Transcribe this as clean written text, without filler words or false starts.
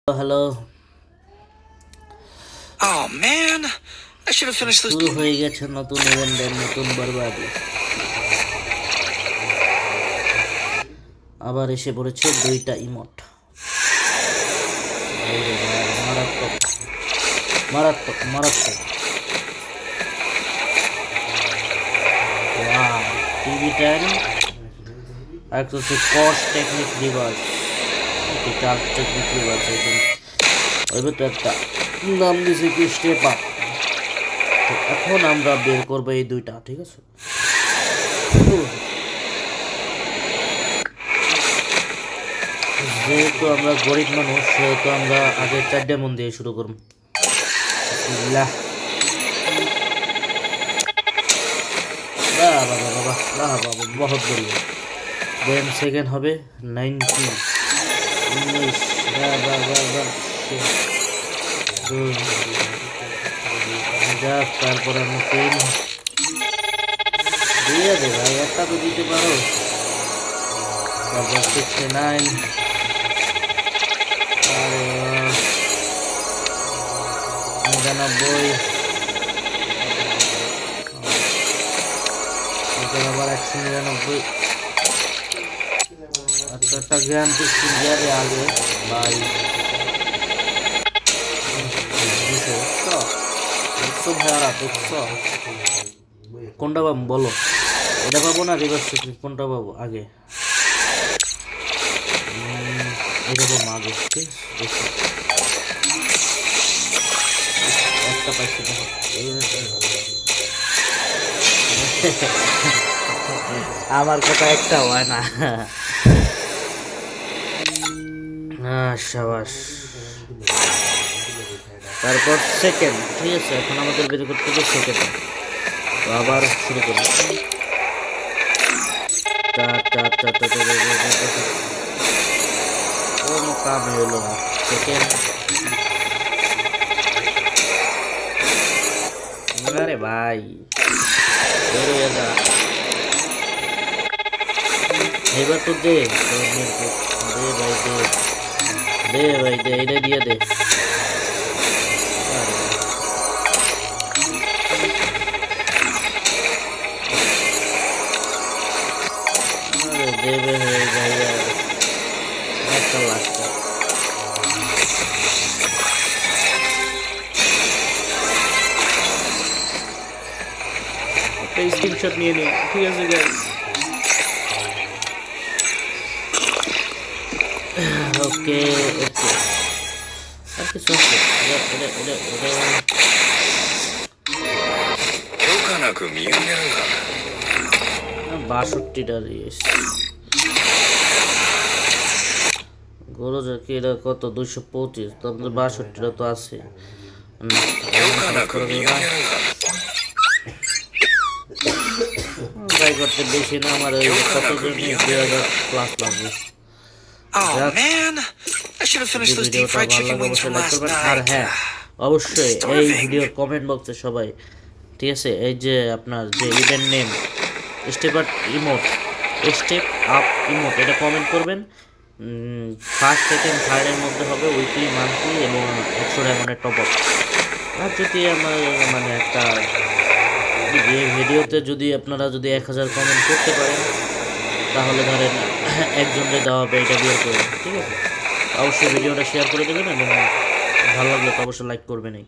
Hello. Oh man, I should have finished this. শুরু হয়ে গেছে নতুন ইভেন্টের নতুন বরবাদি। আবার এসে পড়েছে দুইটা ইমোট। মারাত্মক মারাত্মক মারাত্মক। টিভি টাইম একশো কস technique reverse, charge technique reverse. ওই ভেতরে একটা নাম দিয়েছে কি স্টেপ আপ। এখন আমরা বের করবো এই দুইটা, ঠিক আছে? যেহেতু আমরা গরিব মানুষ সেহেতু আমরা আগে 4 মন দিয়ে শুরু করব। বহুত বড়িয়া। দেন সেকেন্ড হবে 19 19। যাক, তারপরে আমি 3 দিয়ে দে ভাই, একটা তো দিতে পারো। তারপর 69। আরে 99। আবার 199। আচ্ছা, একটা জ্ঞান পিস্তুল দিয়ে দে আগে ভাই। দেখছো ভাইয়ারা, দেখছো কোনটা পাবো বলো? এটা পাবো না রিভার্স কোনটা পাবো আগে? এটা পাবো আগে, ঠিক আছে? একটা পাইছি না। আমার কথা একটা হয় না। সাবাস। তারপর সেকেন্ড, ঠিক আছে? এখন আমাদের বের করতে হবে সেকেন্ড। তো আবার শুরু করি। কোনো কাম হইলো না। সেকেন্ড। আরে ভাই এবার তো দে ভাই, দে ভাই, দে এটা দিয়ে দে। দেবে হয়ে যায় একটা লাস্ট। একটা স্ক্রিনশট নিয়ে নিই, ঠিক আছে গাইস? ওকে ওকে। আর কিছু আছে? 62টা দিয়েছি। গরু কি এটা কত? 225। তো আমাদের 62টা তো আছে। ট্রাই করতে বেশি না, আমার ওই কত জন 2000 প্লাস লাগবে। ভিডিওটা ভালো লাগে অবশ্যই লাইক করবেন। আর হ্যাঁ, অবশ্যই এই ভিডিওর কমেন্ট বক্সে সবাই, ঠিক আছে, এই যে আপনার যে event name step up emote, step up emote, এটা কমেন্ট করবেন। ফার্স্ট সেকেন্ড থার্ডের মধ্যে হবে, উইকলি মান্থলি এবং 100 ডায়মন্ডের টপ আপ। আর যদি আমার মানে একটা ভিডিওতে যদি আপনারা যদি 1000 কমেন্ট করতে পারেন তাহলে ধরেন একজনকে দেওয়া হবে এটা বের করে, ঠিক আছে? অবশ্যই ভিডিওটা শেয়ার করে দেবেন এবং ভালো লাগলে তো অবশ্যই লাইক করবেনই।